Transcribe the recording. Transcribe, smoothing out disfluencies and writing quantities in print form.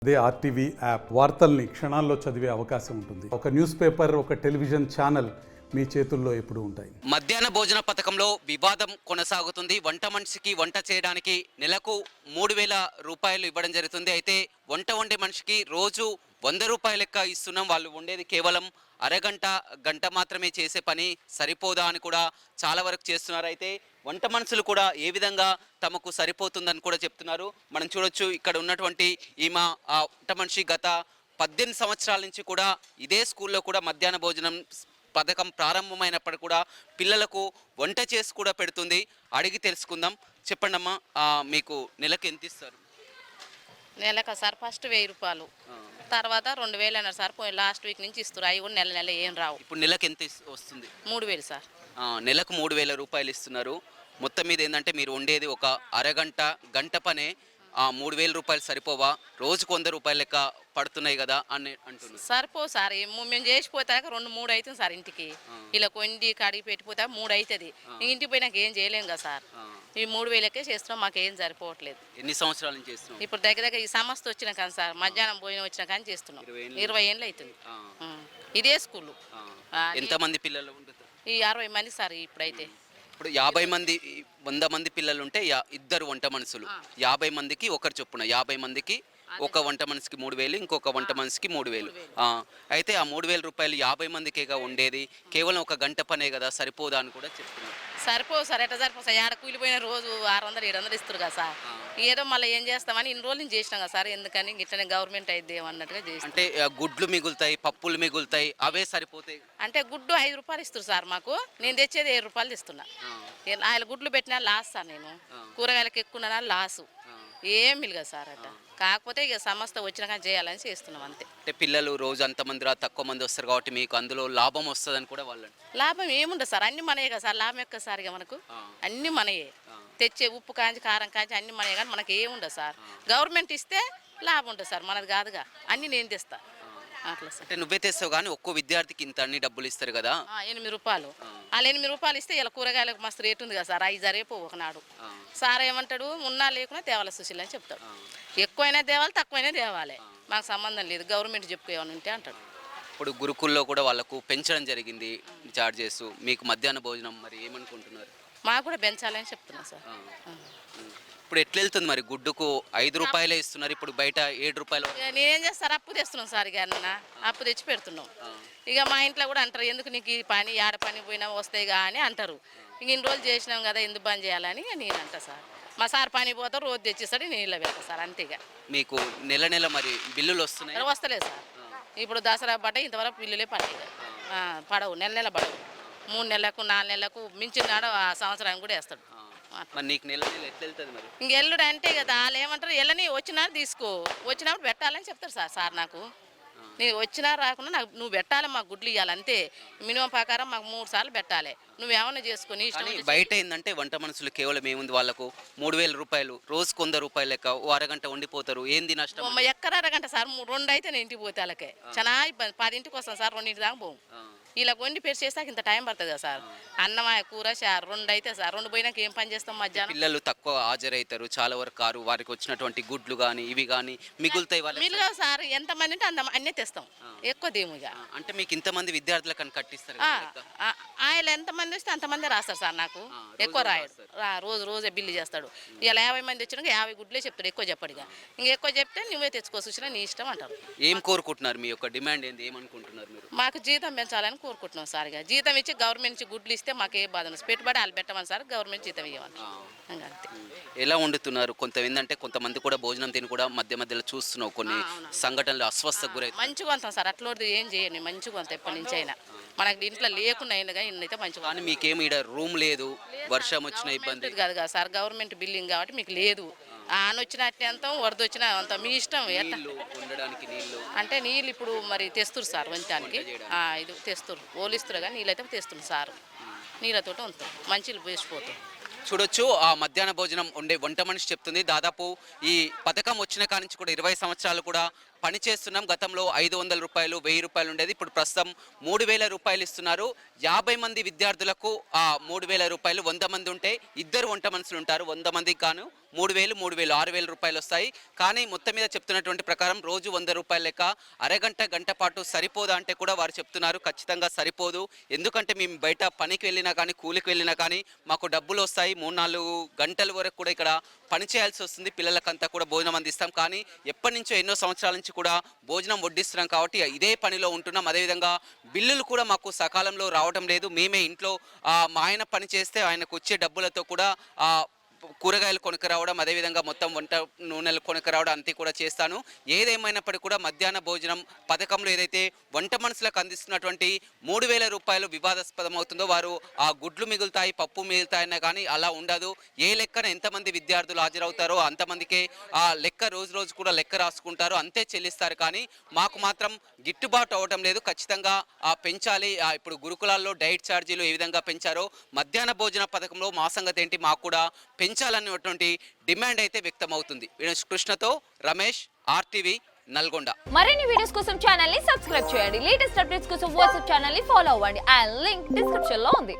అదే RTV app వార్తల్ని క్షణాల్లో చదివే అవకాశం ఉంటుంది. ఒక న్యూస్ పేపర్, ఒక టెలివిజన్ ఛానల్ మీ చేతుల్లో ఎప్పుడూ ఉంటాయి. మధ్యాహ్న భోజన పథకంలో వివాదం కొనసాగుతుంది. వంట మనిషికి వంట చేయడానికి నెలకు 3,000 రూపాయలు ఇవ్వడం జరుగుతుంది. అయితే వంట వండే మనిషికి రోజు 100 రూపాయల లెక్క ఇస్తున్నాం. వాళ్ళు వండేది కేవలం అరగంట గంట మాత్రమే చేసే పని సరిపోదా అని కూడా చాలా వరకు చేస్తున్నారు. అయితే వంట మనుషులు కూడా ఏ విధంగా తమకు సరిపోతుందని కూడా చెప్తున్నారు. మనం చూడొచ్చు ఇక్కడ ఉన్నటువంటి ఈమె వంట మనిషి గత 18 సంవత్సరాల నుంచి కూడా ఇదే స్కూల్లో కూడా మధ్యాహ్న భోజనం పథకం ప్రారంభమైనప్పుడు కూడా పిల్లలకు వంట చేసి కూడా పెడుతుంది. అడిగి తెలుసుకుందాం. చెప్పండి అమ్మా, మీకు నెలకు ఎంత ఇస్తారు? నెలకు సార్ ఫస్ట్ 1000 రూపాయలు, తర్వాత 2000 అన్నారు సార్. పోయి లాస్ట్ వీక్ నుంచి ఇస్తారు. అవి కూడా నెల నెల ఏం రావు. ఇప్పుడు నెలకు ఎంత వస్తుంది? 3000 సార్. నెలకు 3000 రూపాయలు ఇస్తున్నారు. మొత్తం మీద ఏంటంటే మీరు వండేది ఒక అరగంట గంట పనే. 3000 రూపాయలు సరిపోవా? రోజుకు 100 రూపాయలు లెక్క పడుతున్నాయి కదా అని అంటున్నారు. సరిపో సార్, మేము చేసిపోతాక 2-3 అవుతుంది సార్. ఇంటికి ఇలా కొండి కడిగి పెట్టిపోతా 3 అవుతుంది. ఇంటికి పోయినాక ఏం చేయలేము కదా సార్. ఈ 3000కే చేస్తున్నాం, మాకు ఏం సరిపోవట్లేదు. ఎన్ని సంవత్సరాల నుంచి చేస్తున్నాం? ఇప్పుడు దగ్గర ఈ సంస్థ వచ్చిన కానీ సార్, మధ్యాహ్నం భోజనం వచ్చిన కానీ చేస్తున్నాం. 20 ఏళ్ళు అవుతుంది. ఇదే స్కూలు. ఎంతమంది పిల్లలు ఉంటారు? ఈ 60 మంది సార్. ఇప్పుడైతే ఇప్పుడు 50 మంది 100 మంది పిల్లలు ఉంటే 2 వంట మనుషులు, 50 మందికి ఒకరు చొప్పున, 50 మందికి ఒక వంట మనిషికి 3000, ఇంకొక వంట మనిషికి 3000. అయితే ఆ 3000 రూపాయలు 50 మందికేగా ఉండేది. కేవలం ఒక గంట పనే కదా, సరిపోదా అని కూడా చెప్తున్నారు. సరిపోదు సార్. ఎట్లా సరిపోదు సార్? ఏడ కూలిపోయిన రోజు 600-700 ఇస్తారు కదా సార్. ఏదో మళ్ళీ ఏం చేస్తామని ఇన్ని రోజులు నేను చేసినాం కదా సార్. ఎందుకని ఇట్లనే గవర్నమెంట్ అయితే అన్నట్టుగా చేస్తాం. అంటే గుడ్లు మిగులుతాయి, పప్పులు మిగులుతాయి, అవే సరిపోతాయి. అంటే గుడ్డు 5 రూపాయలు ఇస్తారు సార్ మాకు. నేను తెచ్చేది 7 రూపాయలు ఇస్తున్నా. ఆయన గుడ్లు పెట్టినా లాస్ సార్. నేను కూరగాయలకు ఎక్కువ లాసు ఏం మిలగదు సార్. అట్ట కాకపోతే ఇక సంస్థ వచ్చినా కానీ చేయాలని చేస్తున్నాం అంతే. అంటే పిల్లలు రోజు అంతమంది తక్కువ మంది వస్తారు కాబట్టి మీకు అందులో లాభం వస్తుందని కూడా వాళ్ళు. లాభం ఏముండదు సార్, అన్ని మనయే కదా సార్. లాభం ఎక్క సార్ ఇక మనకు అన్ని మనయే. తెచ్చే ఉప్పు కాంచి కారం కాంచి అన్ని మనయే, కానీ మనకి ఏముండదు సార్. గవర్నమెంట్ ఇస్తే లాభం ఉంటుంది సార్, మనది కాదుగా. అన్ని నేను తెస్తా అట్లా సార్. అంటే నువ్వే తెస్తావు కానీ ఒక్కో విద్యార్థికి ఇంత అన్ని డబ్బులు ఇస్తారు కదా. 8 రూపాయలు. వాళ్ళు 8 రూపాయలు ఇస్తే ఇలా కూరగాయలకు మస్తు రేటు ఉంది కదా సార్. 5 జరేపు ఒకనాడు. సార్ ఏమంటాడు, ఉన్నా లేకున్నా తేవాలి సుశీల్ అని చెప్తాడు. ఎక్కువైనా తేవాలి, తక్కువైనా తేవాలి, మాకు సంబంధం లేదు, గవర్నమెంట్ చెప్పు ఏమైనా ఉంటే అంటాడు. ఇప్పుడు గురుకుల్లో కూడా వాళ్ళకు పెంచడం జరిగింది చార్జెస్. మీకు మధ్యాహ్న భోజనం మరి ఏమనుకుంటున్నారు? మాకు కూడా పెంచాలని చెప్తున్నా సార్. ఇప్పుడు ఎట్లా వెళ్తుంది మరి? గుడ్డుకు 5 రూపాయలే ఇస్తున్నారు, ఇప్పుడు బయట 7 రూపాయలు. నేనేం చేస్తారు, అప్పు తెస్తున్నాం సార్. ఇక అప్పు తెచ్చి పెడుతున్నాం. ఇక మా ఇంట్లో కూడా అంటారు, ఎందుకు నీకు ఈ పని, ఆడ పని పోయినా వస్తాయి కానీ అంటారు. ఇంక ఇన్ని రోజులు చేసినాం కదా, ఎందుకు బంద్ చేయాలని నేను అంటా సార్. మా సార్ పని పోతారు, రోజు తెచ్చిస్తాడు, నేను ఇలా పెడతా సార్ అంతేగా. మీకు నెల నెల మరి బిల్లులు వస్తున్నాయి? వస్తలేదు సార్. ఇప్పుడు దసరా పడ్డ ఇంతవరకు బిల్లులే పడలేదు. పడవు, నెల నెల పడవు. 3 నెలలకు 4 నెలలకు మించినాడు ఆ సంవత్సరానికి కూడా వేస్తాడు. మరి నీకు నెల నెల ఎట్లా వెళ్తుంది మరి? ఇంక ఎల్లుడు అంటే కదా, వాళ్ళు ఏమంటారు, ఎల్లని వచ్చినా తీసుకో, వచ్చినప్పుడు పెట్టాలని చెప్తారు సార్ నాకు. నేను వచ్చినా రాకుండా నాకు నువ్వు పెట్టాలి, మాకు గుడ్లు ఇవ్వాలి అంతే. మినిమం ప్రకారం మాకు 3 సార్లు పెట్టాలి. నువ్వేమన్నా చేసుకుని ఇష్టం. బయట ఏంటంటే వంట మనుషులు కేవలం ఏముంది, వాళ్ళకు 3000 రూపాయలు, రోజుకు 100 రూపాయలు లెక్క, ఓ అరగంట వండిపోతారు. ఏంది నష్టం? ఎక్కడ అరగంట సార్, 2 అయితే నేను ఇంటికి పోతే వాళ్ళకే చాలా ఇబ్బంది. 10ంటికి వస్తాను సార్, 2ంటి దాకా పోము. ఇలా వండి పెట్టి చేస్తాక ఇంత టైం పడుతుంది కదా సార్. అన్నమాయ కూర 2 అయితే సార్, 2 పోయినాక ఏం పని చేస్తాం? మధ్యాహ్నం పిల్లలు తక్కువ హాజరవుతారు, చాలా వరకు కారు. వారికి వచ్చినటువంటి గుడ్లు కానీ ఇవి కానీ మిగులుతాయి. మిలుగా సార్, ఎంతమంది ఉంటే అన్నీ తెస్తాం, ఎక్కువ దేముగా. అంటే మీకు ఇంతమంది విద్యార్థులకు అని కట్టిస్తారు? ఆయన ఎంతమంది వస్తే అంతమంది రాస్తారు సార్. నాకు ఎక్కువ రాయడు, రోజే బిల్లు చేస్తాడు. ఇలా 50 మంది వచ్చినాక 50 గుడ్లే చెప్తాడు, ఎక్కువ చెప్పడిగా. ఎక్కువ చెప్తే నువ్వే తెచ్చుకో చూసినా, నీ ఇష్టం అంటారు. ఏం కోరుకుంటున్నారు? మీ యొక్క డిమాండ్ ఏంది, ఏమనుకుంటున్నారు మీరు? మాకు జీతం పెంచాలని కోరుకుంటున్నాం సార్. ఇక జీతం ఇచ్చి గవర్నమెంట్ నుంచి గుడ్లు ఇస్తే మాకు ఏ బాధ ఉండదు. పెట్టుబడి వాళ్ళు పెట్టమని సార్, గవర్నమెంట్ జీతం ఇవ్వమని అంతే. ఎలా వండుతున్నారు? కొంత ఏంటంటే కొంతమంది కూడా భోజనం తిని కూడా మధ్య మధ్యలో చూస్తున్నావు కొన్ని సంఘటనలు అస్వస్థకు గురై. మంచిగా ఉంటాం సార్, అట్లా ఏం చేయండి, మంచిగా ఉంటాం ఎప్పటి నుంచి అయినా. మనకి ఇంట్లో లేకుండా అయినా కానీ ఇన్నైతే మంచిగా. కానీ మీకేమి ఇక్కడ రూమ్ లేదు, వర్షం వచ్చిన ఇబ్బంది కాదు కదా సార్, గవర్నమెంట్ బిల్డింగ్ కాబట్టి మీకు లేదు. ఆన వచ్చినట్టు అంత, వరద వచ్చిన అంత, మీ ఇష్టం. ఉండడానికి నీళ్ళు అంటే నీళ్ళు ఇప్పుడు మరి తెస్తురు సార్ వంచానికి. ఇది తెస్తురు, ఓలిస్తురు కానీ నీళ్ళు అయితే తెస్తున్నారు సార్. నీళ్ళతో ఉంటాం, మంచిలు వేసిపోతాం. చూడొచ్చు, ఆ మధ్యాహ్న భోజనం ఉండే వంట మనిషి చెప్తుంది. దాదాపు ఈ పథకం వచ్చిన కాడి నుంచి కూడా 20 సంవత్సరాలు కూడా పని చేస్తున్నాం. గతంలో 500 రూపాయలు 1000 రూపాయలు ఉండేది, ఇప్పుడు ప్రస్తుతం 3000 రూపాయలు ఇస్తున్నారు. 50 మంది విద్యార్థులకు 3000 రూపాయలు, 100 మంది ఉంటే 2 వంట మనుషులు ఉంటారు, 100 మందికి గాను 3000 6000 రూపాయలు వస్తాయి. కానీ మొత్తం మీద చెప్తున్నటువంటి ప్రకారం రోజు 100 రూపాయల లెక్క, అరగంట గంట పాటు సరిపోదా అంటే కూడా వారు చెప్తున్నారు ఖచ్చితంగా సరిపోదు. ఎందుకంటే మేము బయట పనికి వెళ్ళినా కానీ కూలికి వెళ్ళినా కానీ మాకు డబ్బులు వస్తాయి, 3-4 గంటల వరకు కూడా ఇక్కడ పని చేయాల్సి వస్తుంది, పిల్లలకంతా కూడా భోజనం అందిస్తాం. కానీ ఎప్పటి నుంచో ఎన్నో సంవత్సరాల నుంచి కూడా భోజనం వడ్డిస్తున్నాం కాబట్టి ఇదే పనిలో ఉంటున్నాం. అదేవిధంగా బిల్లులు కూడా మాకు సకాలంలో రావడం లేదు. మేమే ఇంట్లో మా ఆయన పని చేస్తే ఆయనకు వచ్చే డబ్బులతో కూడా కూరగాయలు కొనుక్కు రావడం, అదేవిధంగా మొత్తం వంట నూనెలు కొనుక్కు రావడం అంతే కూడా చేస్తాను. ఏదేమైనప్పటికీ కూడా మధ్యాహ్న భోజనం పథకంలో ఏదైతే వంట మనుషులకు అందిస్తున్నటువంటి 3000 రూపాయలు వివాదాస్పదం అవుతుందో, వారు ఆ గుడ్లు మిగులుతాయి పప్పు మిగులుతాయన్నా కానీ అలా ఉండదు. ఏ లెక్కన ఎంతమంది విద్యార్థులు హాజరవుతారో అంతమందికే ఆ లెక్క రోజు రోజు కూడా లెక్క రాసుకుంటారు, అంతే చెల్లిస్తారు. కానీ మాకు మాత్రం గిట్టుబాటు అవ్వడం లేదు. ఖచ్చితంగా పెంచాలి. ఇప్పుడు గురుకులాల్లో డైట్ ఛార్జీలు ఏ విధంగా పెంచారో మధ్యాహ్న భోజన పథకంలో మా సంగతి ఏంటి, మాకు కూడా పెంచాలన్నటువంటి డిమాండ్ అయితే వ్యక్తమవుతుంది. కృష్ణతో రమేష్, RTV నల్గొండ. మరిన్ని వీడియోస్ కోసం ఛానల్ ని సబ్స్క్రైబ్ చేయండి. లేటెస్ట్ అప్డేట్స్ కోసం వాట్సాప్ ఛానల్ ని ఫాలో అవ్వండి. ఆ లింక్ డిస్క్రిప్షన్ లో ఉంది.